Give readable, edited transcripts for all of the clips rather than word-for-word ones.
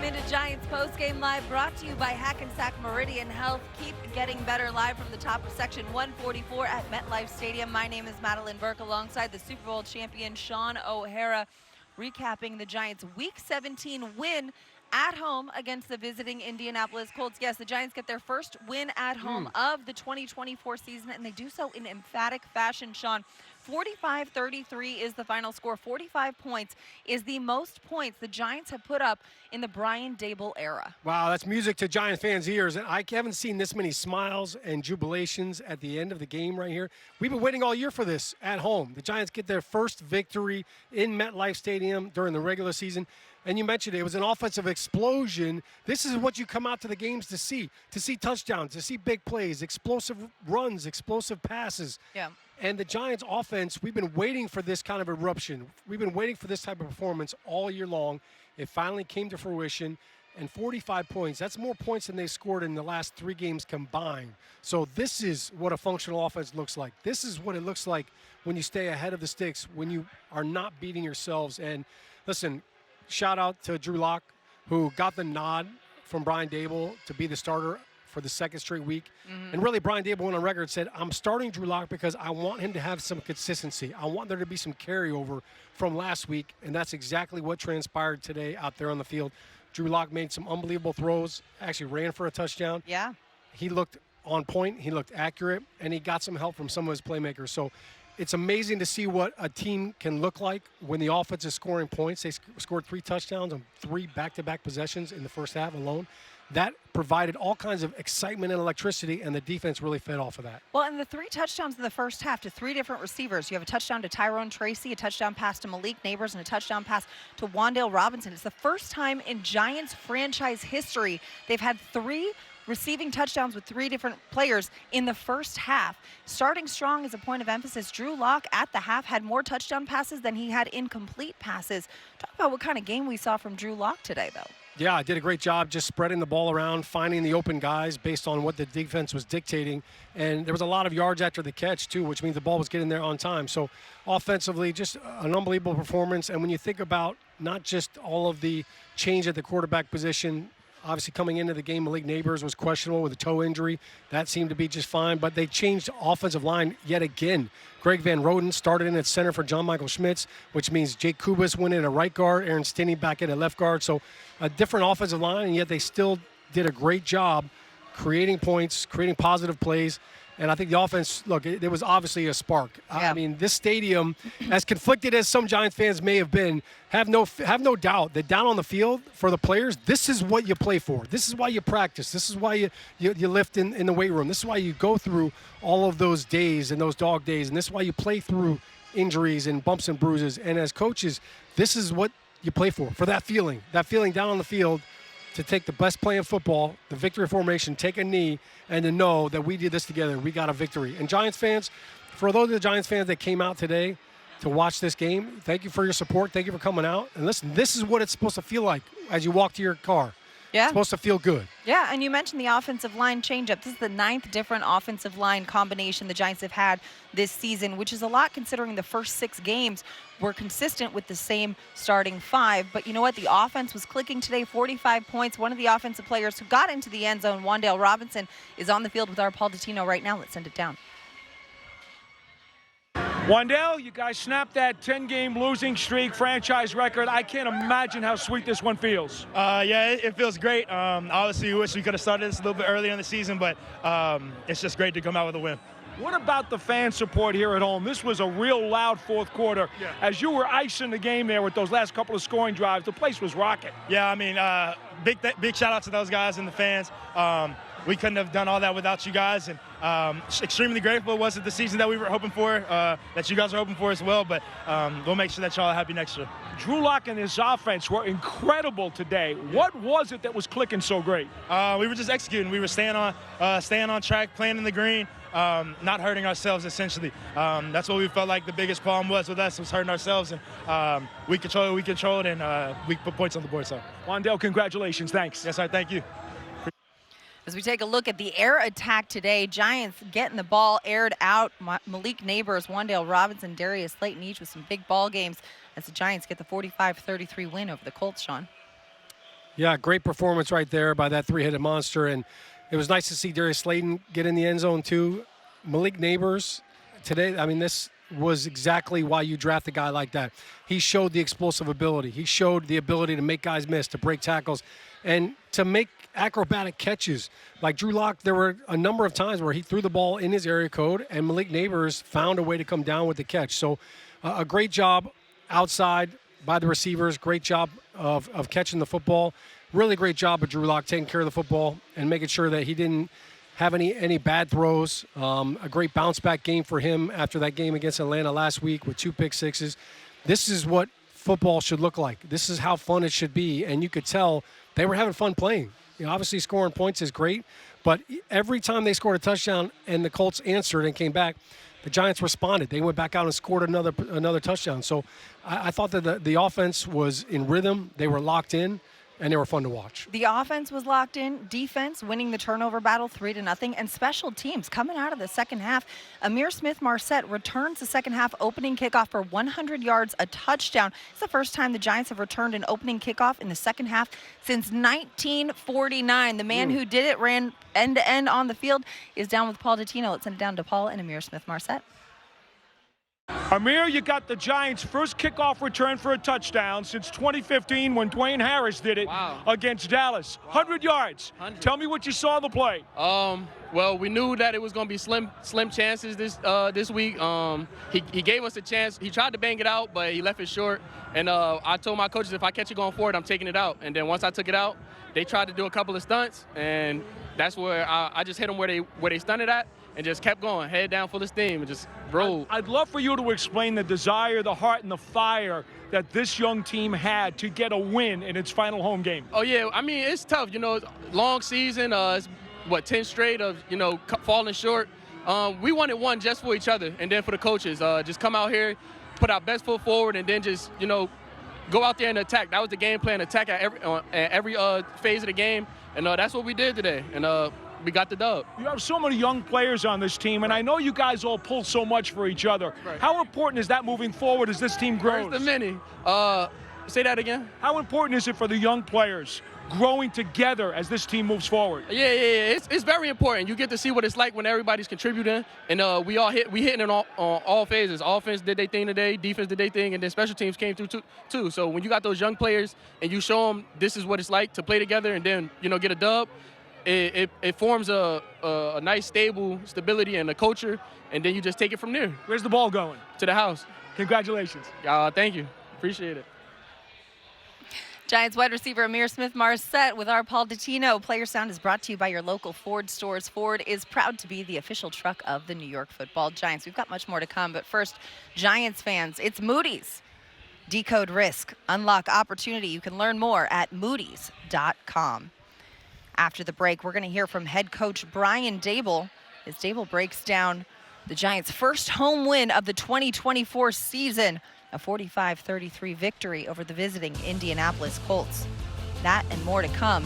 into Giants Postgame Live, brought to you by Hackensack Meridian Health. Keep getting better, live from the top of Section 144 at MetLife Stadium. My name is Madelyn Burke, alongside the Super Bowl champion Shaun O'Hara, recapping the Giants' Week 17 win at home against the visiting Indianapolis Colts. Yes, the Giants get their first win at home of the 2024 season, and they do so in emphatic fashion, Shaun. 45-33 is the final score. 45 points is the most points the Giants have put up in the Brian Daboll era. Wow, that's music to Giant fans' ears. And I haven't seen this many smiles and jubilations at the end of the game right here. We've been waiting all year for this at home. The Giants get their first victory in MetLife Stadium during the regular season. And you mentioned it was an offensive explosion. This is what you come out to the games to see touchdowns, to see big plays, explosive runs, explosive passes. Yeah. And the Giants offense, we've been waiting for this kind of eruption. We've been waiting for this type of performance all year long. It finally came to fruition. And 45 points, that's more points than they scored in the last 3 games combined. So this is what a functional offense looks like. This is what it looks like when you stay ahead of the sticks, when you are not beating yourselves. And listen, shout out to Drew Lock, who got the nod from Brian Daboll to be the starter for the second straight week. And really, Brian Daboll went on record and said, I'm starting Drew Lock because I want him to have some consistency. I want there to be some carryover from last week, and that's exactly what transpired today out there on the field. Drew Lock made some unbelievable throws, actually ran for a touchdown. Yeah. He looked on point, he looked accurate, and he got some help from some of his playmakers. So it's amazing to see what a team can look like when the offense is scoring points. They scored 3 touchdowns on 3 back-to-back possessions in the first half alone. That provided all kinds of excitement and electricity, and the defense really fed off of that. Well, and the 3 touchdowns in the first half to 3 different receivers. You have a touchdown to Tyrone Tracy, a touchdown pass to Malik Nabers, and a touchdown pass to Wan'dale Robinson. It's the first time in Giants franchise history they've had 3 receiving touchdowns with 3 different players in the first half. Starting strong is a point of emphasis. Drew Lock at the half had more touchdown passes than he had incomplete passes. Talk about what kind of game we saw from Drew Lock today, though. Yeah, I did a great job just spreading the ball around, finding the open guys based on what the defense was dictating. And there was a lot of yards after the catch, too, which means the ball was getting there on time. So offensively, just an unbelievable performance. And when you think about not just all of the change at the quarterback position, obviously coming into the game, Malik Nabers was questionable with a toe injury. That seemed to be just fine. But they changed offensive line yet again. Greg Van Roten started in at center for John Michael Schmitz, which means Jake Kubas went in at right guard, Aaron Stinney back in at left guard. So a different offensive line, and yet they still did a great job creating points, creating positive plays. And I think the offense, look, there was obviously a spark. Yeah. I mean, this stadium, as conflicted as some Giants fans may have been, have no doubt that down on the field for the players, this is what you play for. This is why you practice. This is why you lift in the weight room. This is why you go through all of those days and those dog days. And this is why you play through injuries and bumps and bruises. And as coaches, this is what you play for that feeling down on the field, to take the best play in football, the victory formation, take a knee, and to know that we did this together. We got a victory. And Giants fans, for those of the Giants fans that came out today to watch this game, thank you for your support. Thank you for coming out. And listen, this is what it's supposed to feel like as you walk to your car. Yeah. It's supposed to feel good. Yeah, and you mentioned the offensive line changeup. This is the 9th different offensive line combination the Giants have had this season, which is a lot considering the first 6 games were consistent with the same starting 5. But you know what? The offense was clicking today, 45 points. One of the offensive players who got into the end zone, Wan'dale Robinson, is on the field with our Paul Dottino right now. Let's send it down. Wan'dale, you guys snapped that 10-game losing streak, franchise record. I can't imagine how sweet this one feels. Yeah, it feels great. Obviously, we wish we could have started this a little bit earlier in the season, but it's just great to come out with a win. What about the fan support here at home? This was a real loud fourth quarter. Yeah. As you were icing the game there with those last couple of scoring drives, the place was rocking. Yeah, I mean, big shout out to those guys and the fans. We couldn't have done all that without you guys, and extremely grateful. It wasn't the season that we were hoping for, that you guys are hoping for as well, but we'll make sure that y'all are happy next year. Drew Lock and his offense were incredible today. What was it that was clicking so great? We were just executing. We were staying on track, playing in the green, not hurting ourselves, essentially. That's what we felt like the biggest problem was with us, was hurting ourselves, and we controlled, and we put points on the board. So, Wan'dale, congratulations. Thanks. Yes, sir. Thank you. As we take a look at the air attack today, Giants getting the ball aired out. Malik Nabers, Wan'dale Robinson, Darius Slayton, each with some big ball games as the Giants get the 45-33 win over the Colts, Shaun. Yeah, great performance right there by that three-headed monster. And it was nice to see Darius Slayton get in the end zone too. Malik Nabers today, I mean, this was exactly why you draft a guy like that. He showed the explosive ability. He showed the ability to make guys miss, to break tackles, and to make acrobatic catches. Like Drew Lock, there were a number of times where he threw the ball in his area code, and Malik Nabers found a way to come down with the catch. So a great job outside by the receivers. Great job of catching the football. Really great job of Drew Lock taking care of the football and making sure that he didn't have any bad throws. A great bounce-back game for him after that game against Atlanta last week with 2 pick sixes. This is what football should look like. This is how fun it should be, and you could tell they were having fun playing. You know, obviously scoring points is great, but every time they scored a touchdown and the Colts answered and came back, the Giants responded. They went back out and scored another touchdown. So I thought that the offense was in rhythm. They were locked in, and they were fun to watch. The offense was locked in, defense winning the turnover battle 3-0, and special teams coming out of the second half. Ihmir Smith-Marsette returns the second half opening kickoff for 100 yards, a touchdown. It's the first time the Giants have returned an opening kickoff in the second half since 1949. The man who did it ran end-to-end on the field is down with Paul Dottino. Let's send it down to Paul and Ihmir Smith-Marsette. Ihmir, you got the Giants' first kickoff return for a touchdown since 2015 when Dwayne Harris did it against Dallas. 100 yards. 100. Tell me what you saw on the play. Well, we knew that it was going to be slim chances this week. He gave us a chance. He tried to bang it out, but he left it short. And I told my coaches, if I catch it going forward, I'm taking it out. And then once I took it out, they tried to do a couple of stunts, and that's where I just hit them where they stunted at. And just kept going, head down full of steam, and just rolled. I'd love for you to explain the desire, the heart, and the fire that this young team had to get a win in its final home game. Oh, yeah. I mean, it's tough. You know, long season, it's, 10 straight of, falling short. We wanted one just for each other, and then for the coaches. Just come out here, put our best foot forward, and then just, go out there and attack. That was the game plan, attack at every phase of the game. And that's what we did today. And we got the dub. You have so many young players on this team, and I know you guys all pull so much for each other. Right. How important is that moving forward as this team grows? First the many. Say that again? How important is it for the young players growing together as this team moves forward? Yeah. It's very important. You get to see what it's like when everybody's contributing, and we hitting it on all phases. Offense did their thing today, defense did their thing, and then special teams came through too. So when you got those young players and you show them this is what it's like to play together and then get a dub, it forms a nice stability and a culture, and then you just take it from there. Where's the ball going? To the house. Congratulations. Thank you. Appreciate it. Giants wide receiver Ihmir Smith-Marsette with our Paul Dottino. Player Sound is brought to you by your local Ford stores. Ford is proud to be the official truck of the New York Football Giants. We've got much more to come, but first, Giants fans, it's Moody's. Decode risk, unlock opportunity. You can learn more at moodys.com. After the break, we're going to hear from head coach Brian Daboll as Daboll breaks down the Giants' first home win of the 2024 season, a 45-33 victory over the visiting Indianapolis Colts. That and more to come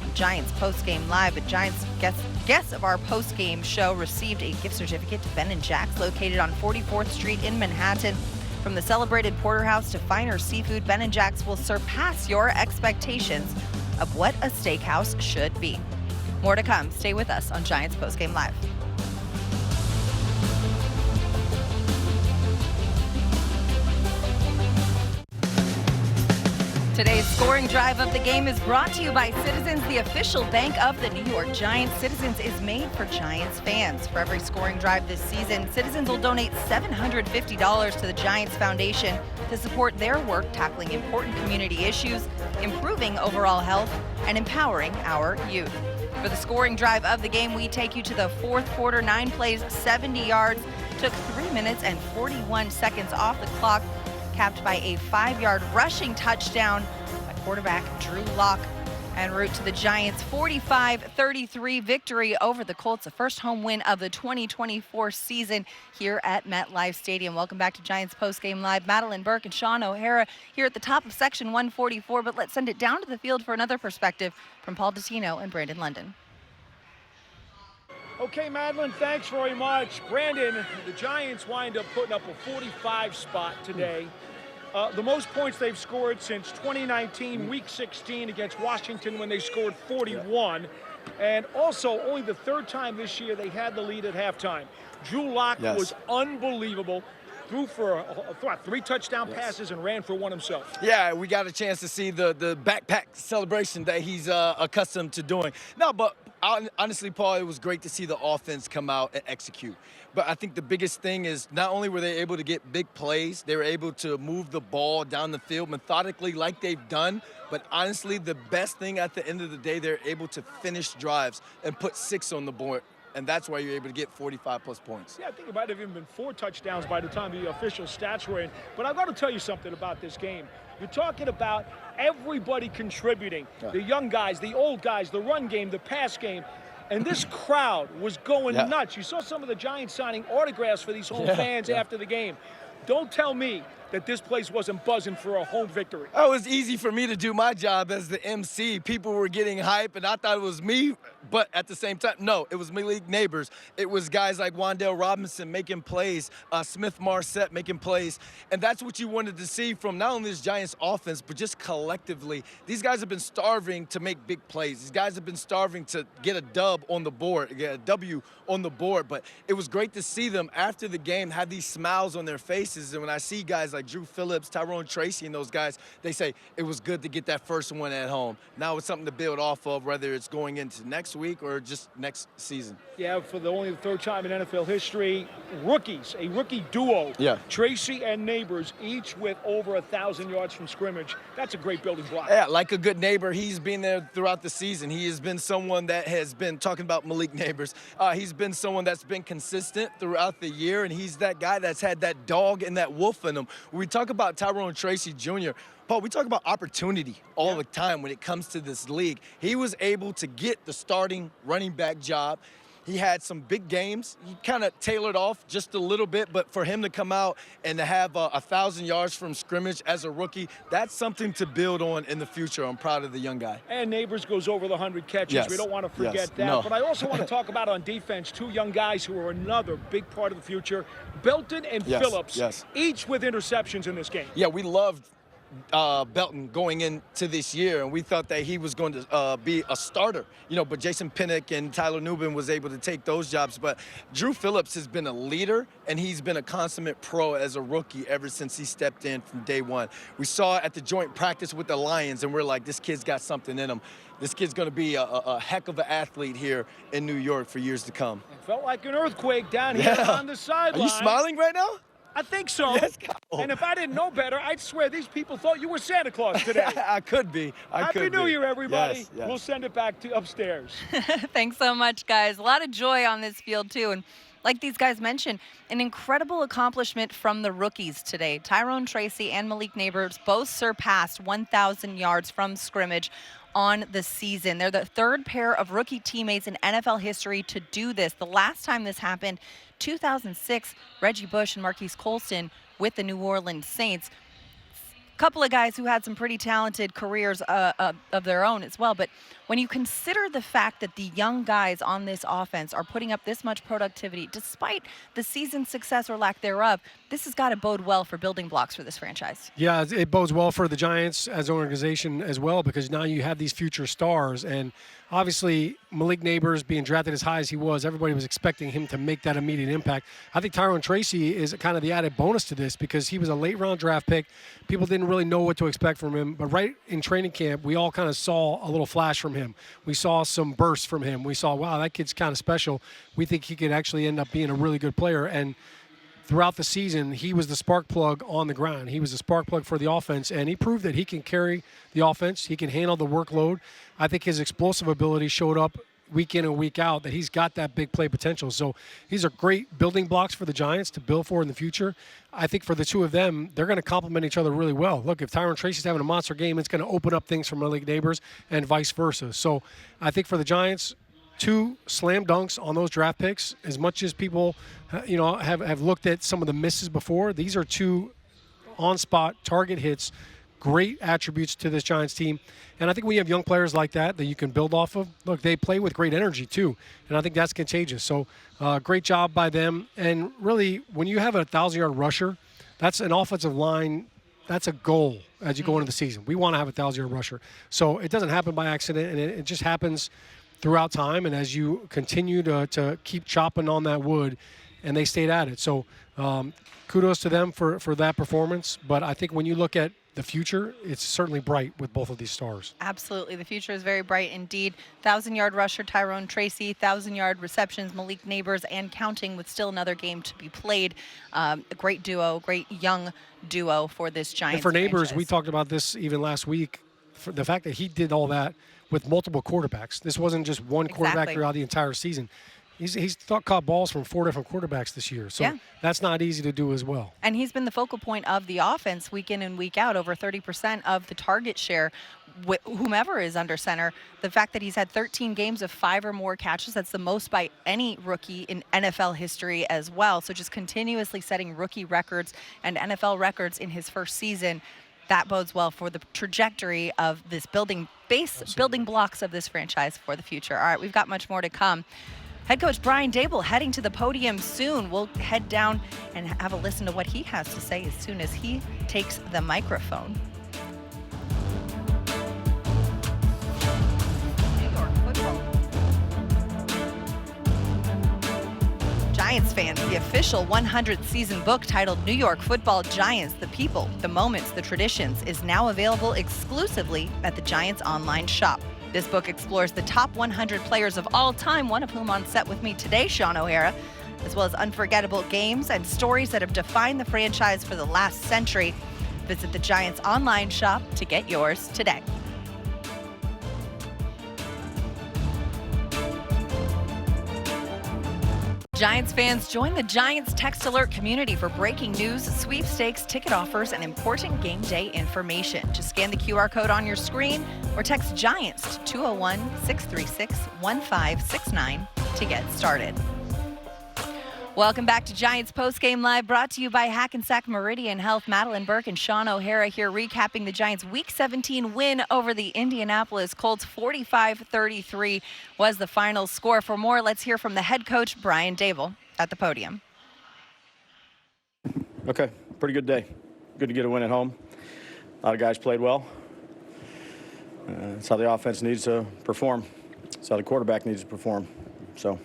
on Giants Postgame Live. But Giants guests of our postgame show received a gift certificate to Ben & Jack's located on 44th Street in Manhattan. From the celebrated porterhouse to finer seafood, Ben & Jack's will surpass your expectations of what a steakhouse should be. More to come. Stay with us on Giants Postgame Live. Today's scoring drive of the game is brought to you by Citizens, the official bank of the New York Giants. Citizens is made for Giants fans. For every scoring drive this season, Citizens will donate $750 to the Giants Foundation to support their work tackling important community issues, improving overall health, and empowering our youth. For the scoring drive of the game, we take you to the fourth quarter, 9 plays, 70 yards, took 3 minutes and 41 seconds off the clock, capped by a 5-yard rushing touchdown by quarterback Drew Lock, en route to the Giants' 45-33 victory over the Colts, the first home win of the 2024 season here at MetLife Stadium. Welcome back to Giants Postgame Live. Madelyn, Burke, and Shaun O'Hara here at the top of section 144, but let's send it down to the field for another perspective from Paul Dottino and Brandon London. Okay, Madelyn, thanks very much. Brandon, the Giants wind up putting up a 45 spot today. The most points they've scored since 2019, Week 16 against Washington when they scored 41. And also, only the third time this year they had the lead at halftime. Drew Lock was unbelievable. Threw for 3 touchdown passes and ran for one himself. Yeah, we got a chance to see the backpack celebration that he's accustomed to doing. No, but honestly, Paul, it was great to see the offense come out and execute. But I think the biggest thing is not only were they able to get big plays, they were able to move the ball down the field methodically like they've done. But honestly, the best thing at the end of the day, they're able to finish drives and put 6 on the board. And that's why you're able to get 45-plus points. Yeah, I think it might have even been 4 touchdowns by the time the official stats were in. But I've got to tell you something about this game. You're talking about everybody contributing. The young guys, the old guys, the run game, the pass game. And this crowd was going nuts. You saw some of the Giants signing autographs for these home fans after the game. Don't tell me that this place wasn't buzzing for a home victory. Oh, it was easy for me to do my job as the MC. People were getting hype, and I thought it was me, but at the same time, no, it was Malik Nabers. It was guys like Wan'dale Robinson making plays, Smith Marset making plays, and that's what you wanted to see from not only this Giants offense, but just collectively. These guys have been starving to make big plays. These guys have been starving to get a dub on the board, get a W on the board, but it was great to see them after the game have these smiles on their faces, and when I see guys like Drew Phillips, Tyrone Tracy, and those guys, they say it was good to get that first one at home. Now it's something to build off of, whether it's going into next week or just next season. Yeah, for only the third time in NFL history, rookies, a rookie duo, Tracy and Nabers, each with over 1,000 yards from scrimmage. That's a great building block. Yeah, like a good neighbor, he's been there throughout the season. He has been someone that has been, talking about Malik Nabers, he's been someone that's been consistent throughout the year, and he's that guy that's had that dog and that wolf in him. We talk about Tyrone Tracy Jr., Paul, we talk about opportunity all the time when it comes to this league. He was able to get the starting running back job. He had some big games. He kind of tailored off just a little bit, but for him to come out and to have 1,000 yards from scrimmage as a rookie, that's something to build on in the future. I'm proud of the young guy. And Nabers goes over the 100 catches. Yes. We don't want to forget that. No. But I also want to talk about on defense, 2 young guys who are another big part of the future, Belton and Phillips, each with interceptions in this game. Yeah, we loved Belton going into this year, and we thought that he was going to be a starter, but Jason Pinnock and Tyler Nubin was able to take those jobs. But Drew Phillips has been a leader, and he's been a consummate pro as a rookie ever since he stepped in from day one. We saw at the joint practice with the Lions, and we're like, this kid's got something in him. This kid's going to be a heck of an athlete here in New York for years to come. It felt like an earthquake down here on the sideline. Are you smiling right now? I think so. Let's go. And if I didn't know better, I'd swear these people thought you were Santa Claus today. I could be. Happy New Year, everybody. Yes, yes. We'll send it back to upstairs. Thanks so much, guys. A lot of joy on this field, too. And like these guys mentioned, an incredible accomplishment from the rookies today. Tyrone Tracy and Malik Nabers both surpassed 1,000 yards from scrimmage on the season. They're the third pair of rookie teammates in NFL history to do this. The last time this happened, 2006, Reggie Bush and Marquise Colston with the New Orleans Saints. Couple of guys who had some pretty talented careers of their own as well. But when you consider the fact that the young guys on this offense are putting up this much productivity, despite the season's success or lack thereof, this has got to bode well for building blocks for this franchise. Yeah, it bodes well for the Giants as an organization as well, because now you have these future stars. And obviously, Malik Nabers being drafted as high as he was, everybody was expecting him to make that immediate impact. I think Tyrone Tracy is kind of the added bonus to this because he was a late-round draft pick. People didn't really know what to expect from him. But right in training camp, we all kind of saw a little flash from him. We saw some bursts from him. We saw, wow, that kid's kind of special. We think he could actually end up being a really good player. And throughout the season, he was the spark plug on the ground. He was the spark plug for the offense, and he proved that he can carry the offense. He can handle the workload. I think his explosive ability showed up week in and week out, that he's got that big play potential. So these are great building blocks for the Giants to build for in the future. I think for the two of them, they're going to complement each other really well. Look, if Tyrone Tracy's having a monster game, it's going to open up things for Malik Nabers and vice versa. So I think for the Giants, 2 slam dunks on those draft picks. As much as people, have looked at some of the misses before, these are 2 on-spot target hits. Great attributes to this Giants team. And I think we have young players like that you can build off of. Look, they play with great energy too, and I think that's contagious. So great job by them. And really, when you have a 1,000-yard rusher, that's an offensive line that's a goal as you go into the season. We want to have a 1,000-yard rusher. So it doesn't happen by accident, and it just happens throughout time. And as you continue to keep chopping on that wood, and they stayed at it. So kudos to them for that performance. But I think when you look at the future, it's certainly bright with both of these stars. Absolutely. The future is very bright indeed. 1,000-yard rusher Tyrone Tracy, 1,000-yard receptions Malik Nabers, and counting with still another game to be played. A great duo, great young duo for this Giants And for Nabers, franchise. we talked about this even last week, for the fact that he did all that with multiple quarterbacks. This wasn't just one quarterback Exactly. throughout the entire season. He's caught balls from 4 different quarterbacks this year. So Yeah. that's not easy to do as well. And he's been the focal point of the offense week in and week out, over 30% of the target share, whomever is under center. The fact that he's had 13 games of 5 or more catches, that's the most by any rookie in NFL history as well. So just continuously setting rookie records and NFL records in his first season. That bodes well for the trajectory of this building blocks of this franchise for the future. All right, we've got much more to come. Head coach Brian Daboll heading to the podium soon. We'll head down and have a listen to what he has to say as soon as he takes the microphone. New York football. Giants fans, the official 100th season book titled New York Football Giants, The People, The Moments, The Traditions is now available exclusively at the Giants online shop. This book explores the top 100 players of all time, one of whom on set with me today, Shaun O'Hara, as well as unforgettable games and stories that have defined the franchise for the last century. Visit the Giants online shop to get yours today. Giants fans, join the Giants Text Alert community for breaking news, sweepstakes, ticket offers, and important game day information. Just scan the QR code on your screen or text GIANTS to 201-636-1569 to get started. Welcome back to Giants Postgame Live, brought to you by Hackensack Meridian Health. Madelyn, Burke, and Shaun O'Hara here recapping the Giants' Week 17 win over the Indianapolis Colts. 45-33 was the final score. For more, let's hear from the head coach, Brian Daboll, at the podium. Okay, pretty good day. Good to get a win at home. A lot of guys played well. That's how the offense needs to perform. That's how the quarterback needs to perform. So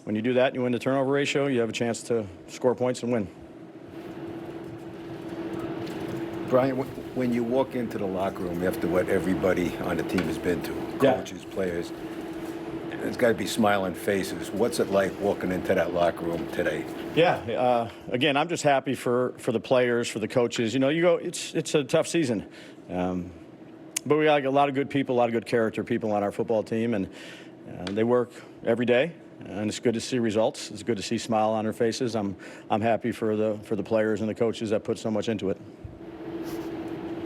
when you do that, you win the turnover ratio, you have a chance to score points and win. Brian, when you walk into the locker room after what everybody on the team has been to, coaches, players, there's got to be smiling faces. What's it like walking into that locker room today? Yeah, again, I'm just happy for the players, for the coaches. You know, it's a tough season. But we got a lot of good people, a lot of good character people on our football team, and they work every day. And it's good to see results. It's good to see smile on their faces. I'm happy for the players and the coaches that put so much into it.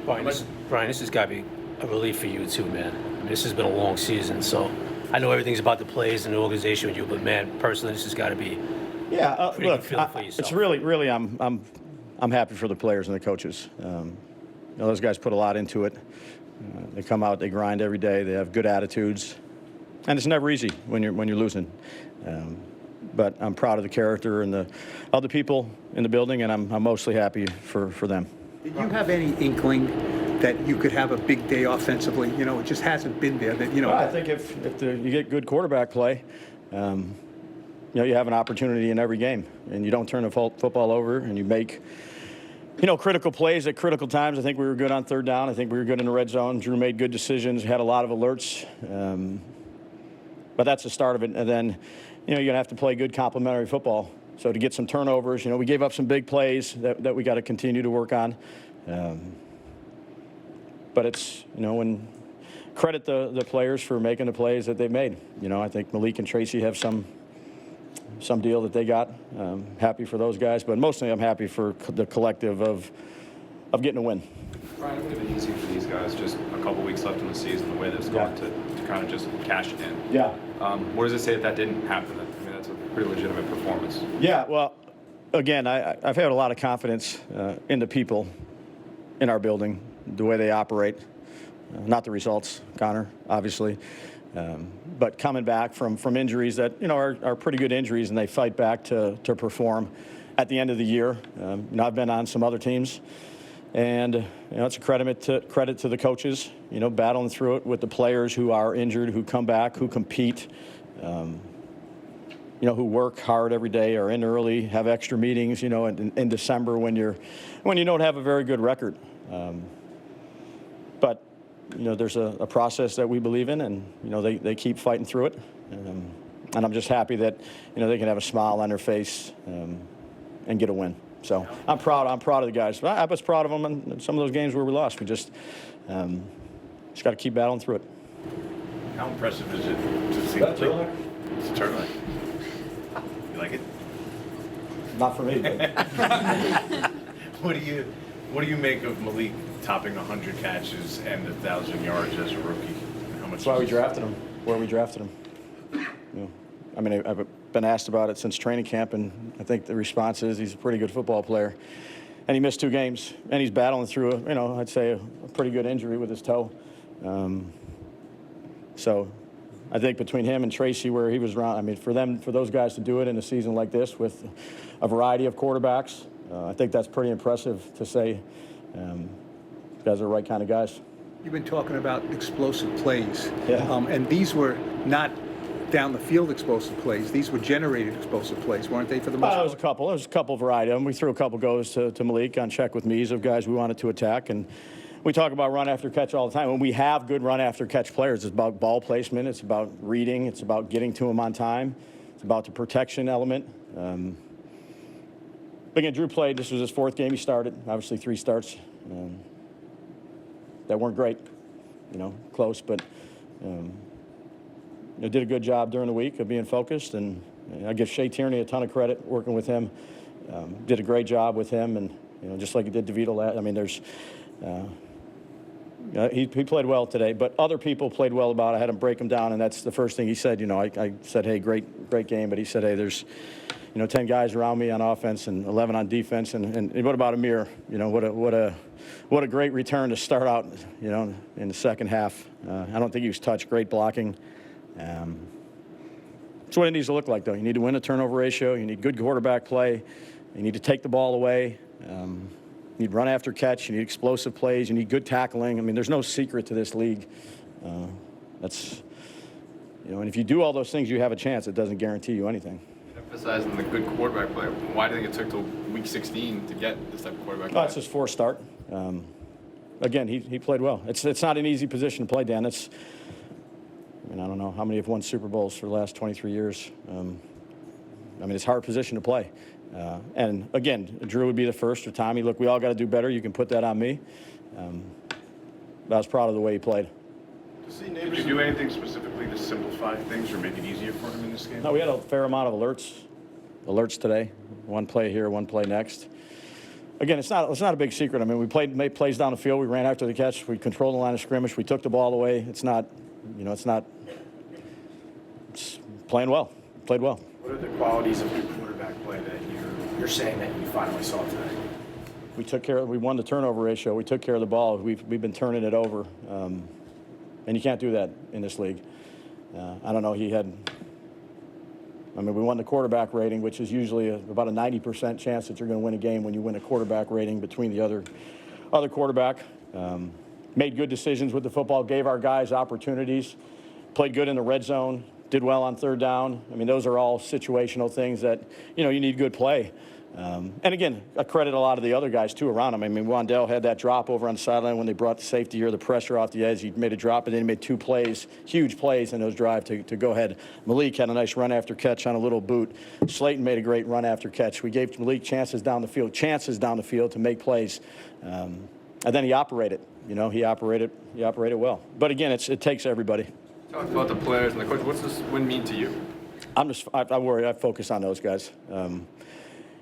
Brian, this has got to be a relief for you too, man. I mean, this has been a long season, so I know everything's about the plays and the organization with you, but man, personally, this has got to be. Yeah, look, for yourself. it's really I'm happy for the players and the coaches. You know, those guys put a lot into it. They come out, they grind every day. They have good attitudes. And it's never easy when you're losing, but I'm proud of the character and the other people in the building, and I'm mostly happy for them. Did you have any inkling that you could have a big day offensively? You know, it just hasn't been there. That Well, I think if you get good quarterback play, you know, you have an opportunity in every game, and you don't turn the football over, and you make, you know, critical plays at critical times. I think we were good on third down. I think we were good in the red zone. Drew made good decisions, had a lot of alerts. But that's the start of it. And then, you know, you're going to have to play good complementary football. So to get some turnovers, you know, we gave up some big plays that we got to continue to work on. But it's, you know, when credit the players for making the plays that they've made. You know, I think Malik and Tracy have some deal that they got. Happy for those guys. But mostly I'm happy for the collective of getting a win. Brian, it would have been easy for these guys, just a couple weeks left in the season, the way this is going, to kind of just cash it in. Yeah. What does it say that didn't happen? I mean, that's a pretty legitimate performance. Yeah, well, again, I've had a lot of confidence in the people in our building, the way they operate. Not the results, Connor, obviously. But coming back from injuries that, you know, are pretty good injuries, and they fight back to perform at the end of the year. You know, I've been on some other teams And it's a credit to the coaches, battling through it with the players who are injured, who come back, who compete, who work hard every day, are in early, have extra meetings, in December when you don't have a very good record. But there's a process that we believe in, and they keep fighting through it. And I'm just happy that they can have a smile on their face and get a win. So I'm proud of the guys. I was proud of them in some of those games where we lost. We just got to keep battling through it. How impressive is it to see the turtleneck? It's a turtleneck. You like it? Not for me. What do you make of Malik topping 100 catches and 1,000 yards as a rookie? That's why we drafted him. Where we drafted him. I've been asked about it since training camp, and I think the response is he's a pretty good football player. And he missed 2 games, and he's battling through I'd say a pretty good injury with his toe. So I think between him and Tracy, where he was around, for those guys to do it in a season like this with a variety of quarterbacks, I think that's pretty impressive to say. You guys are the right kind of guys. You've been talking about explosive plays. Yeah. And these were not down the field explosive plays. These were generated explosive plays, weren't they, for the most part? There was a couple variety of them. We threw a couple goes to Malik on check with me's of guys we wanted to attack. And we talk about run after catch all the time. When we have good run after catch players, it's about ball placement. It's about reading. It's about getting to them on time. It's about the protection element. Again, Drew played. This was his 4th game he started. Obviously 3 starts that weren't great, close, but did a good job during the week of being focused. And I give Shea Tierney a ton of credit working with him. Did a great job with him, and just like he did DeVito last. He played well today, but other people played well about it. I had him break him down, and that's the first thing he said. I said, hey, great game, but he said, hey, there's 10 guys around me on offense and 11 on defense, and what about Amir? What a great return to start out, in the second half. I don't think he was touched. Great blocking. That's what it needs to look like, though. You need to win a turnover ratio. You need good quarterback play. You need to take the ball away. You need run after catch. You need explosive plays. You need good tackling. There's no secret to this league. And if you do all those things, you have a chance. It doesn't guarantee you anything. Emphasizing the good quarterback play. Why do you think it took till week 16 to get this type of quarterback play? It's his 4th start. Again, he played well. It's not an easy position to play, Dan. I don't know how many have won Super Bowls for the last 23 years. It's a hard position to play. And again, Drew would be the first, or Tommy. Look, we all got to do better. You can put that on me. But I was proud of the way he played. Did you do anything specifically to simplify things or make it easier for him in this game? No, we had a fair amount of alerts today. 1 play here, 1 play next. Again, it's not a big secret. We made plays down the field. We ran after the catch. We controlled the line of scrimmage. We took the ball away. It's playing well. Played well. What are the qualities of your quarterback play that you're saying that you finally saw today? We won the turnover ratio. We took care of the ball. We've been turning it over. And you can't do that in this league. I don't know. We won the quarterback rating, which is usually about a 90% chance that you're going to win a game when you win a quarterback rating between the other quarterback. Made good decisions with the football, gave our guys opportunities, played good in the red zone, did well on 3rd down. Those are all situational things that, you need good play. And again, I credit a lot of the other guys, too, around him. Wan'dale had that drop over on the sideline when they brought the safety here, the pressure off the edge. He made a drop, and then he made 2 plays, huge plays in those drives to go ahead. Malik had a nice run after catch on a little boot. Slayton made a great run after catch. We gave Malik chances down the field to make plays. And then he operated. He operated well. But again, it takes everybody. Talk about the players and the coach. What's this win mean to you? I worry. I focus on those guys.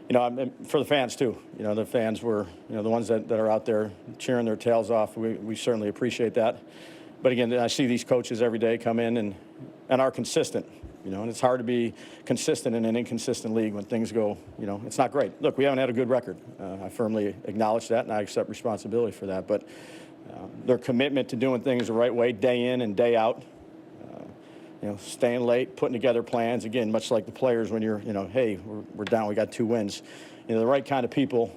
For the fans, too. The fans were, the ones that are out there cheering their tails off. We certainly appreciate that. But again, I see these coaches every day come in and are consistent. And it's hard to be consistent in an inconsistent league when things go, it's not great. Look, we haven't had a good record. I firmly acknowledge that, and I accept responsibility for that. But their commitment to doing things the right way, day in and day out, staying late, putting together plans, again, much like the players when you're, hey, we're down, we got 2 wins. The right kind of people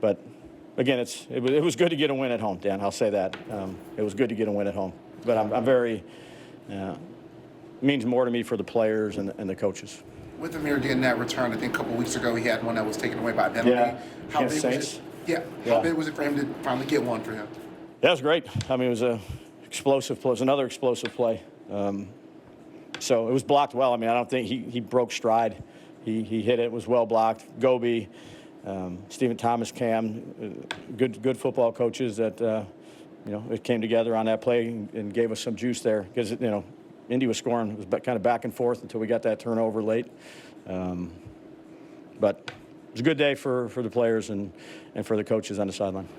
But again, it was good to get a win at home, Dan. I'll say that. It was good to get a win at home. But I'm very means more to me for the players and the coaches. With the Meridian net return, I think a couple weeks ago he had one that was taken away by a penalty. Yeah. How big was Saints? it? Yeah. How big was it for him to finally get one for him? That was great. I mean, it was another explosive play. So it was blocked well. I mean, I don't think he broke stride. He hit it. It was well blocked. Goby, Stephen Thomas, Cam, good football coaches that it came together on that play and gave us some juice there because Indy was scoring. It was kind of back and forth until we got that turnover late. But it was a good day for the players and for the coaches on the sideline.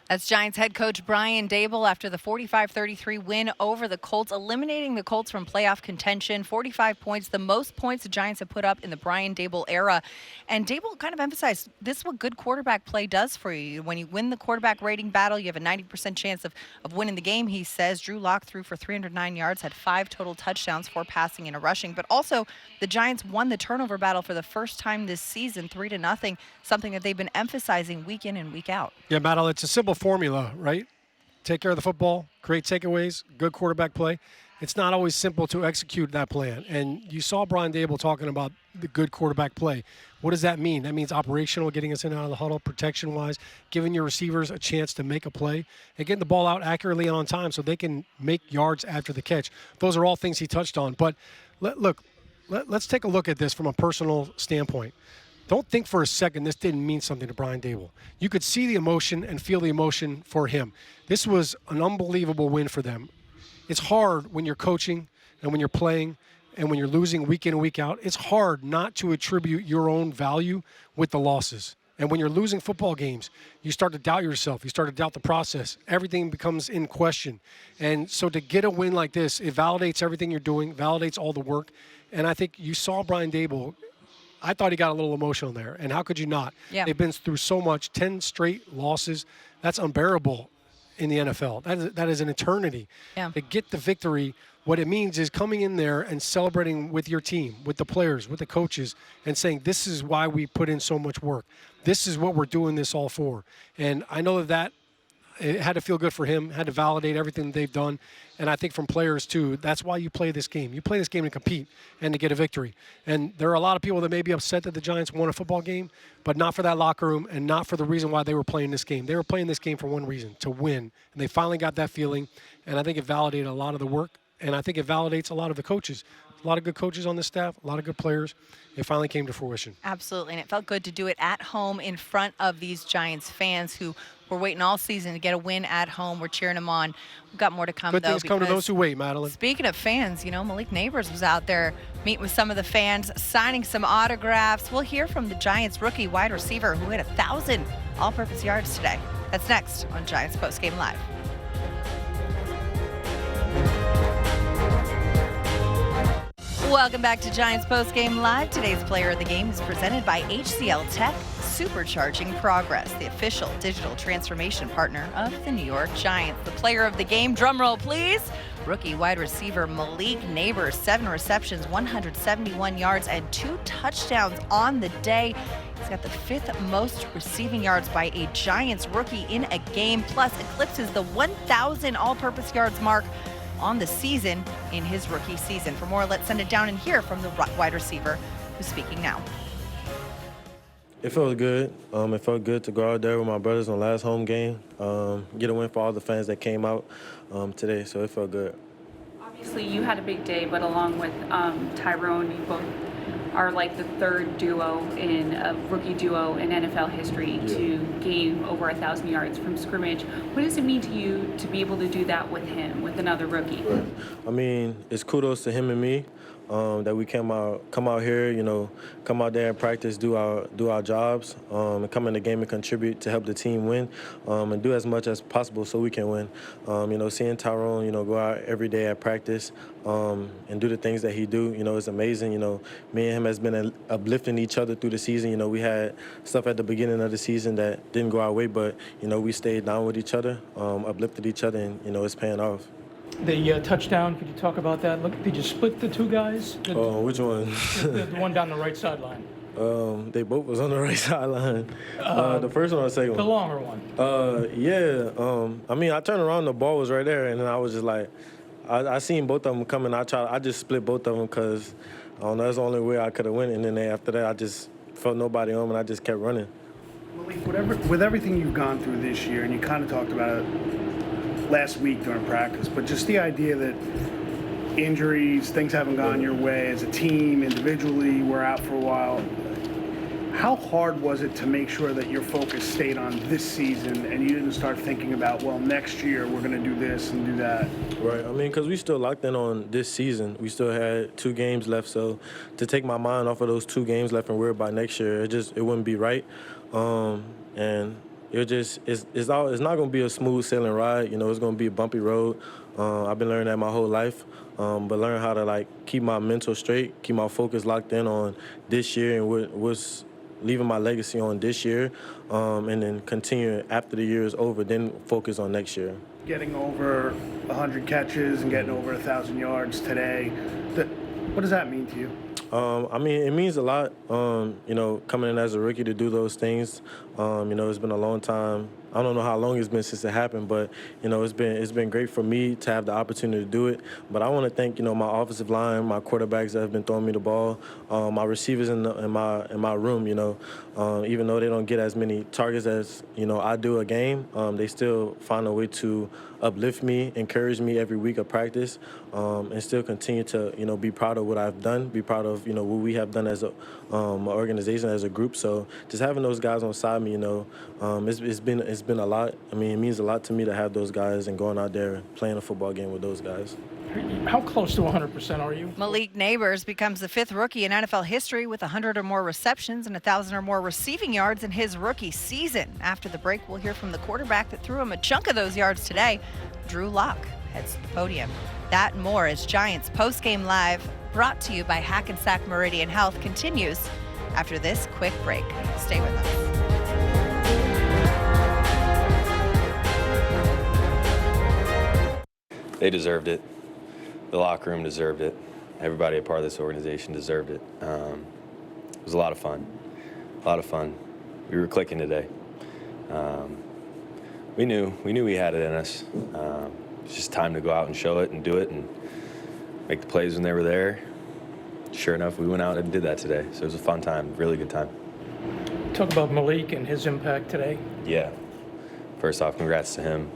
That's Giants head coach Brian Daboll after the 45-33 win over the Colts, eliminating the Colts from playoff contention. 45 points, the most points the Giants have put up in the Brian Daboll era. And Daboll kind of emphasized this is what good quarterback play does for you. When you win the quarterback rating battle, you have a 90% chance of winning the game, he says. Drew Lock threw for 309 yards, had 5 total touchdowns, 4 passing and a rushing. But also, the Giants won the turnover battle for the first time this season, 3-0, something that they've been emphasizing week in and week out. Yeah, Madelyn, it's a simple formula, right? Take care of the football, great takeaways, good quarterback play. It's not always simple to execute that plan. And you saw Brian Daboll talking about the good quarterback play. What does that mean? That means operational, getting us in and out of the huddle, protection-wise, giving your receivers a chance to make a play, and getting the ball out accurately and on time so they can make yards after the catch. Those are all things he touched on. But let's take a look at this from a personal standpoint. Don't think for a second this didn't mean something to Brian Daboll. You could see the emotion and feel the emotion for him. This was an unbelievable win for them. It's hard when you're coaching and when you're playing and when you're losing week in and week out. It's hard not to attribute your own value with the losses. And when you're losing football games, you start to doubt yourself. You start to doubt the process. Everything becomes in question. And so to get a win like this, it validates everything you're doing, validates all the work. And I think you saw Brian Daboll. I thought he got a little emotional there, and how could you not? Yeah. They've been through so much, 10 straight losses. That's unbearable in the NFL. That is an eternity. Yeah. To get the victory, what it means is coming in there and celebrating with your team, with the players, with the coaches, and saying, this is why we put in so much work. This is what we're doing this all for. And I know that it had to feel good for him, had to validate everything they've done. And I think from players, too, that's why you play this game. You play this game to compete and to get a victory. And there are a lot of people that may be upset that the Giants won a football game, but not for that locker room and not for the reason why they were playing this game. They were playing this game for one reason, to win. And they finally got that feeling. And I think it validated a lot of the work. And I think it validates a lot of the coaches. A lot of good coaches on this staff, a lot of good players. It finally came to fruition. Absolutely, and it felt good to do it at home in front of these Giants fans who were waiting all season to get a win at home. We're cheering them on. We've got more to come, Good though. things come to those who wait, Madelyn. Speaking of fans, Malik Nabers was out there meeting with some of the fans, signing some autographs. We'll hear from the Giants rookie wide receiver who hit 1,000 all-purpose yards today. That's next on Giants Postgame Live. Welcome back to Giants Postgame Live. Today's player of the game is presented by HCL Tech, supercharging progress, the official digital transformation partner of the New York Giants. The player of the game, drum roll please, rookie wide receiver Malik Nabers, 7 receptions, 171 yards, and 2 touchdowns on the day. He's got the 5th most receiving yards by a Giants rookie in a game, plus eclipses the 1,000 all-purpose yards mark on the season in his rookie season. For more, let's send it down and hear from the wide receiver who's speaking now. It felt good. It felt good to go out there with my brothers on last home game, get a win for all the fans that came out today, so it felt good. Obviously, you had a big day, but along with Tyrone, you both are like the 3rd duo in a rookie duo in NFL history to gain over 1,000 yards from scrimmage. What does it mean to you to be able to do that with him, with another rookie? Right. I mean, it's kudos to him and me that we come out here, come out there and practice, do our jobs, and come in the game and contribute to help the team win, and do as much as possible so we can win. Seeing Tyrone, go out every day at practice and do the things that he do, is amazing. Me and him has been uplifting each other through the season. We had stuff at the beginning of the season that didn't go our way, but we stayed down with each other, uplifted each other, and it's paying off. The touchdown, could you talk about that? Look, did you split the 2 guys? Which one? the one down the right sideline. They both was on the right sideline. The first one or the second one? The longer one. I mean, I turned around, the ball was right there, and then I was just like, I seen both of them coming. I just split both of them because I don't know, that's the only way I could have went. And then after that, I just felt nobody on, and I just kept running. Malik, with everything you've gone through this year, and you kind of talked about it last week during practice, but just the idea that injuries, things haven't gone your way as a team, individually, we're out for a while. How hard was it to make sure that your focus stayed on this season and you didn't start thinking about, well, next year we're going to do this and do that? Right. I mean, because we still locked in on this season. We still had 2 games left. So to take my mind off of those 2 games left and worry about next year, it wouldn't be right. And it's not going to be a smooth sailing ride. You know, it's going to be a bumpy road. I've been learning that my whole life. But learn how to keep my mental straight, keep my focus locked in on this year and what's leaving my legacy on this year, and then continue after the year is over, then focus on next year. Getting over 100 catches and getting over 1,000 yards today, what does that mean to you? I mean, it means a lot, you know, coming in as a rookie to do those things. You know, it's been a long time. I don't know how long it's been since it happened, but, you know, it's been great for me to have the opportunity to do it. But I want to thank, you know, my offensive line, my quarterbacks that have been throwing me the ball, my receivers in my room, you know. Even though they don't get as many targets as, you know, I do a game, they still find a way to uplift me, encourage me every week of practice, and still continue to, you know, be proud of what I've done, be proud of, you know, what we have done as a organization, as a group. So just having those guys on side me, you know, it's been a lot. I mean, it means a lot to me to have those guys and going out there playing a football game with those guys. How close to 100% are you? Malik Nabers becomes the 5th rookie in NFL history with 100 or more receptions and 1,000 or more receiving yards in his rookie season. After the break, we'll hear from the quarterback that threw him a chunk of those yards today. Drew Lock heads to the podium. That and more as Giants Postgame Live, brought to you by Hackensack Meridian Health, continues after this quick break. Stay with us. They deserved it. The locker room deserved it. Everybody a part of this organization deserved it. It was a lot of fun. We were clicking today. We knew we had it in us. It's just time to go out and show it and do it and make the plays when they were there. Sure enough, we went out and did that today. So it was a fun time, really good time. Talk about Malik and his impact today. Yeah. First off, congrats to him.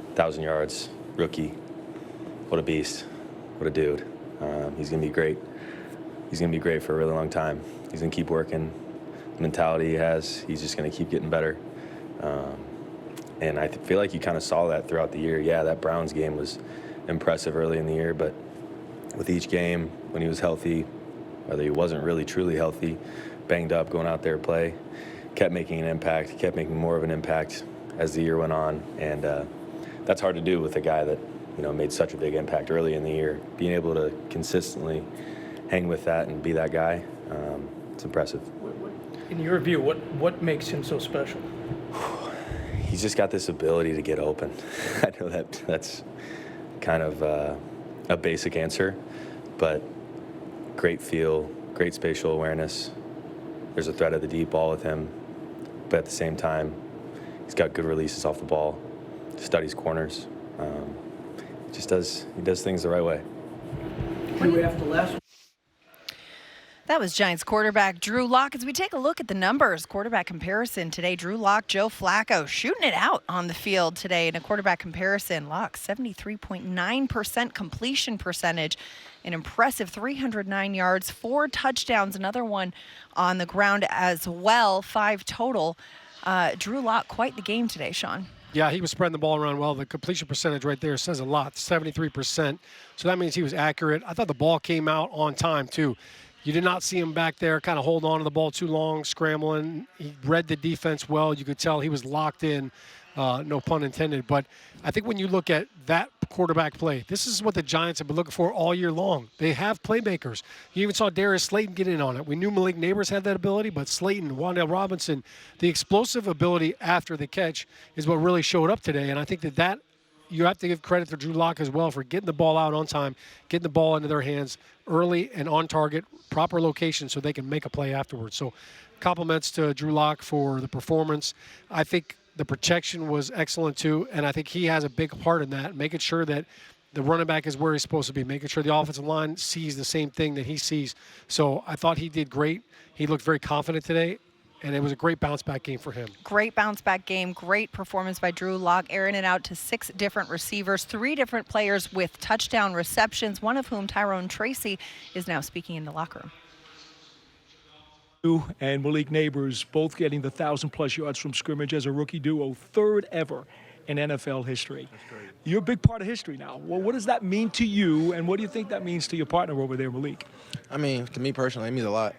1,000 yards, rookie. What a beast. What a dude. He's going to be great. He's going to be great for a really long time. He's going to keep working. The mentality he has, he's just going to keep getting better. And I feel like you kind of saw that throughout the year. Yeah, that Browns game was impressive early in the year, but with each game, when he was healthy, whether he wasn't really truly healthy, banged up, going out there to play, kept making an impact, kept making more of an impact as the year went on. And that's hard to do with a guy that, you know, made such a big impact early in the year. Being able to consistently hang with that and be that guy, it's impressive. In your view, what makes him so special? He's just got this ability to get open. I know that's kind of a basic answer, but great feel, great spatial awareness. There's a threat of the deep ball with him, but at the same time, he's got good releases off the ball, studies corners. He does things the right way. That was Giants quarterback Drew Lock. As we take a look at the numbers, quarterback comparison today, Drew Lock, Joe Flacco shooting it out on the field today in a quarterback comparison. Lock, 73.9% completion percentage, an impressive 309 yards, 4 touchdowns, another one on the ground as well, 5 total. Drew Lock, quite the game today, Shaun. Yeah, he was spreading the ball around well. The completion percentage right there says a lot, 73%. So that means he was accurate. I thought the ball came out on time, too. You did not see him back there kind of hold on to the ball too long, scrambling. He read the defense well. You could tell he was locked in, no pun intended. But I think when you look at that quarterback play, this is what the Giants have been looking for all year long. They have playmakers. You even saw Darius Slayton get in on it. We knew Malik Nabers had that ability, but Slayton, Wan'dale Robinson, the explosive ability after the catch is what really showed up today. And I think that you have to give credit to Drew Lock as well for getting the ball out on time, getting the ball into their hands early and on target, proper location so they can make a play afterwards. So compliments to Drew Lock for the performance. I think the protection was excellent too, and I think he has a big part in that, making sure that the running back is where he's supposed to be, making sure the offensive line sees the same thing that he sees. So I thought he did great. He looked very confident today, and it was a great bounce-back game for him. Great bounce-back game, great performance by Drew Lock, airing it out to 6 different receivers, 3 different players with touchdown receptions, one of whom, Tyrone Tracy, is now speaking in the locker room. And Malik Nabers both getting the 1,000-plus yards from scrimmage as a rookie duo, 3rd ever in NFL history. You're a big part of history now. Well, what does that mean to you, and what do you think that means to your partner over there, Malik? I mean, to me personally, it means a lot.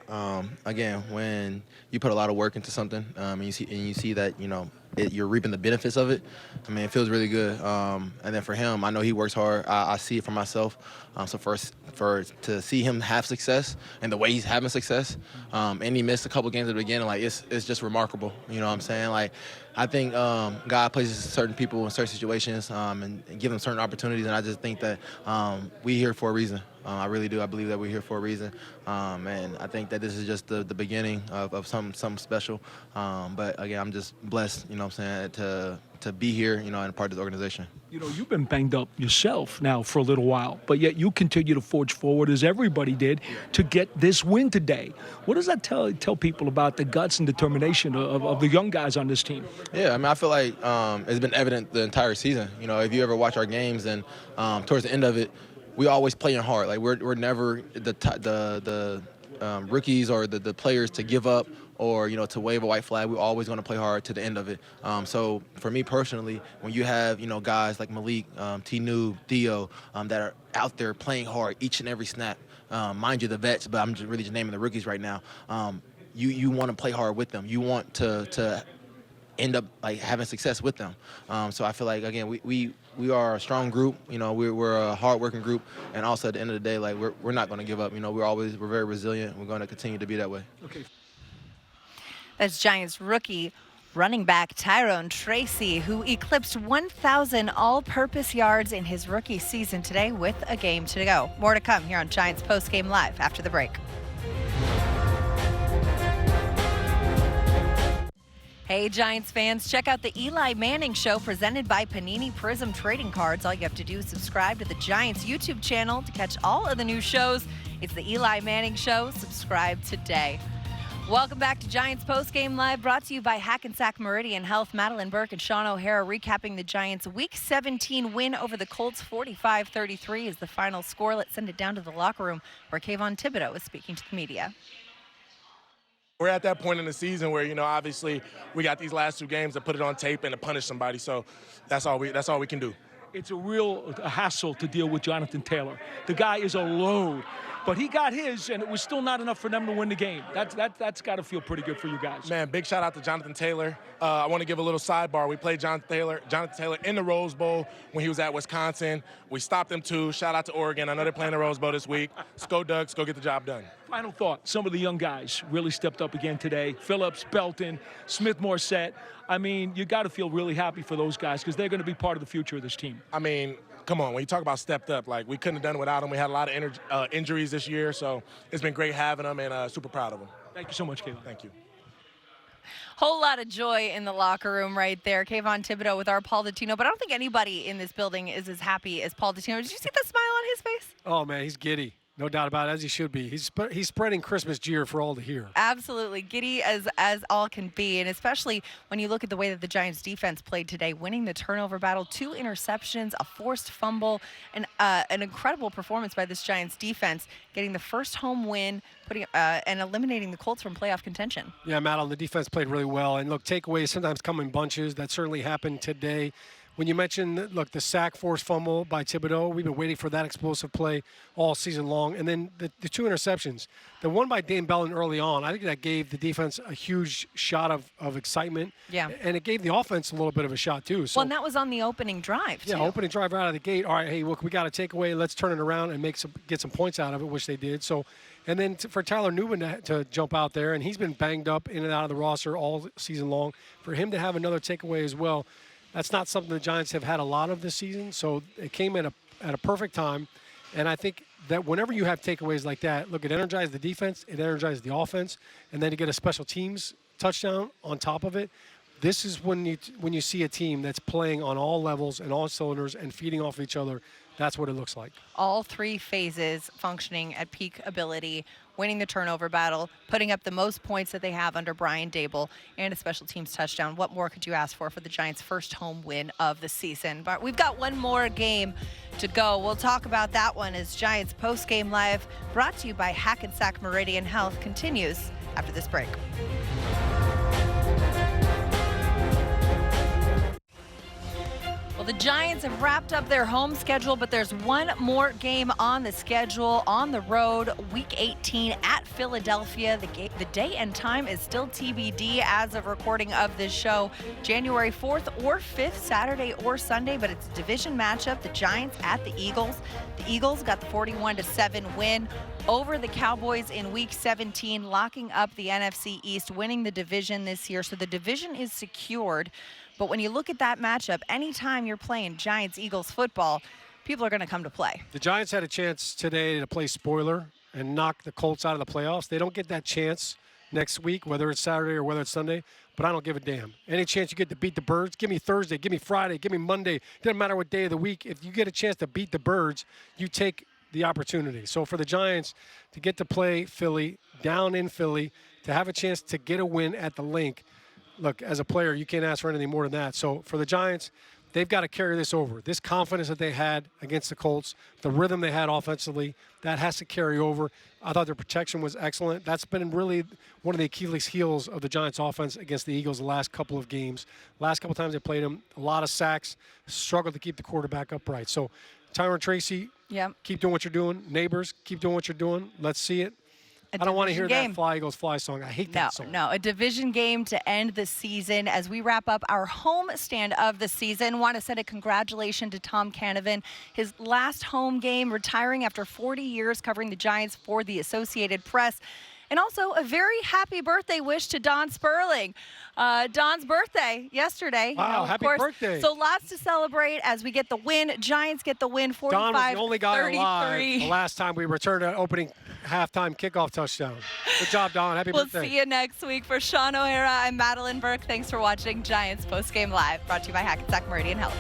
Again, when you put a lot of work into something, and you see that, you know, you're reaping the benefits of it, I mean, it feels really good. And then for him, I know he works hard. I see it for myself. So to see him have success and the way he's having success, and he missed a couple games at the beginning, like it's just remarkable. You know what I'm saying? Like, I think God places certain people in certain situations and give them certain opportunities, and I just think that we're here for a reason. I really do. I believe that we're here for a reason, and I think that this is just the beginning of something special. But again, I'm just blessed, you know what I'm saying, to be here, you know, and part of this organization. You know, you've been banged up yourself now for a little while, but yet you continue to forge forward, as everybody did, to get this win today. What does that tell people about the guts and determination of the young guys on this team? Yeah, I mean, I feel like it's been evident the entire season. You know, if you ever watch our games, and towards the end of it, we always playing hard. Like, we're never the rookies or the players to give up or, you know, to wave a white flag. We're always going to play hard to the end of it. So for me personally, when you have, you know, guys like Malik, T-Noob, Theo, that are out there playing hard each and every snap, mind you, the vets, but I'm just naming the rookies right now, you want to play hard with them. You want to end up like having success with them. So I feel like, again, we are a strong group. You know, we're a hard-working group, and also at the end of the day, like, we're not going to give up. You know, we're very resilient. We're going to continue to be that way. Okay. That's Giants rookie running back Tyrone Tracy, who eclipsed 1,000 all-purpose yards in his rookie season today with a game to go. More to come here on Giants Postgame Live after the break. Hey, Giants fans, check out the Eli Manning Show presented by Panini Prism Trading Cards. All you have to do is subscribe to the Giants YouTube channel to catch all of the new shows. It's the Eli Manning Show. Subscribe today. Welcome back to Giants Postgame Live, brought to you by Hackensack Meridian Health. Madelyn, Burke, and Shaun O'Hara recapping the Giants' Week 17 win over the Colts. 45-33 is the final score. Let's send it down to the locker room where Kayvon Thibodeau is speaking to the media. We're at that point in the season where, you know, obviously we got these last 2 games to put it on tape and to punish somebody. So that's all we can do. It's a real hassle to deal with Jonathan Taylor. The guy is a load, but he got his, and it was still not enough for them to win the game. That's got to feel pretty good for you guys. Man, big shout out to Jonathan Taylor. I want to give a little sidebar. We played Jonathan Taylor in the Rose Bowl when he was at Wisconsin. We stopped him too. Shout out to Oregon. I know they're playing the Rose Bowl this week. Let's go, Ducks. Go get the job done. Final thought. Some of the young guys really stepped up again today. Phillips, Belton, Smith-Morset. I mean, you got to feel really happy for those guys because they're going to be part of the future of this team. I mean, come on. When you talk about stepped up, like, we couldn't have done it without them. We had a lot of injuries this year, so it's been great having them, and super proud of them. Thank you so much, Kayvon. Thank you. Whole lot of joy in the locker room right there. Kayvon Thibodeau with our Paul Dottino, but I don't think anybody in this building is as happy as Paul Dottino. Did you see the smile on his face? Oh, man, he's giddy. No doubt about it, as he should be. He's spreading Christmas cheer for all to hear. Absolutely. Giddy as all can be, and especially when you look at the way that the Giants defense played today, winning the turnover battle, 2 interceptions, a forced fumble, and an incredible performance by this Giants defense, getting the first home win, and eliminating the Colts from playoff contention. Yeah, Madelyn, the defense played really well. And look, takeaways sometimes come in bunches. That certainly happened today. When you mentioned, look, the sack forced fumble by Thibodeau, we've been waiting for that explosive play all season long. And then the 2 interceptions. The one by Dane Bellin early on, I think that gave the defense a huge shot of excitement. Yeah. And it gave the offense a little bit of a shot, too. So, well, and that was on the opening drive, too. Yeah, opening drive right out of the gate. All right, hey, look, we got a takeaway. Let's turn it around and get some points out of it, which they did. So, and then for Tyler Newman to jump out there, and he's been banged up in and out of the roster all season long, for him to have another takeaway as well. That's not something the Giants have had a lot of this season, so it came at a perfect time. And I think that whenever you have takeaways like that, look, it energized the defense, it energized the offense, and then to get a special teams touchdown on top of it, this is when you see a team that's playing on all levels and all cylinders and feeding off each other. That's what it looks like. All three phases functioning at peak ability, winning the turnover battle, putting up the most points that they have under Brian Daboll, and a special teams touchdown. What more could you ask for the Giants' first home win of the season? But we've got one more game to go. We'll talk about that one as Giants Postgame Live, brought to you by Hackensack Meridian Health, continues after this break. Well, the Giants have wrapped up their home schedule, but there's one more game on the schedule on the road, Week 18 at Philadelphia. The day and time is still TBD as of recording of this show, January 4th or 5th, Saturday or Sunday, but it's a division matchup, the Giants at the Eagles. The Eagles got the 41-7 win over the Cowboys in Week 17, locking up the NFC East, winning the division this year. So the division is secured. But when you look at that matchup, anytime you're playing Giants-Eagles football, people are going to come to play. The Giants had a chance today to play spoiler and knock the Colts out of the playoffs. They don't get that chance next week, whether it's Saturday or whether it's Sunday, but I don't give a damn. Any chance you get to beat the Birds, give me Thursday, give me Friday, give me Monday. It doesn't matter what day of the week. If you get a chance to beat the Birds, you take the opportunity. So for the Giants to get to play Philly, down in Philly, to have a chance to get a win at the Link, look, as a player, you can't ask for anything more than that. So for the Giants, they've got to carry this over. This confidence that they had against the Colts, the rhythm they had offensively, that has to carry over. I thought their protection was excellent. That's been really one of the Achilles heels of the Giants offense against the Eagles the last couple of games. Last couple times they played them, a lot of sacks, struggled to keep the quarterback upright. So Tyrone Tracy, keep doing what you're doing. Nabers, keep doing what you're doing. Let's see it. I don't want to hear that Fly Eagles Fly song. I hate that song. No, a division game to end the season. As we wrap up our home stand of the season, want to send a congratulations to Tom Canavan. His last home game, retiring after 40 years covering the Giants for the Associated Press. And also a very happy birthday wish to Don Sperling. Don's birthday yesterday. Wow, happy birthday. So lots to celebrate as we get the win. Giants get the win, 45-33. Don was the only guy alive the last time we returned an opening halftime kickoff touchdown. Good job, Don. Happy birthday. We'll see you next week. For Shaun O'Hara, I'm Madelyn Burke. Thanks for watching Giants Postgame Live, brought to you by Hackensack Meridian Health.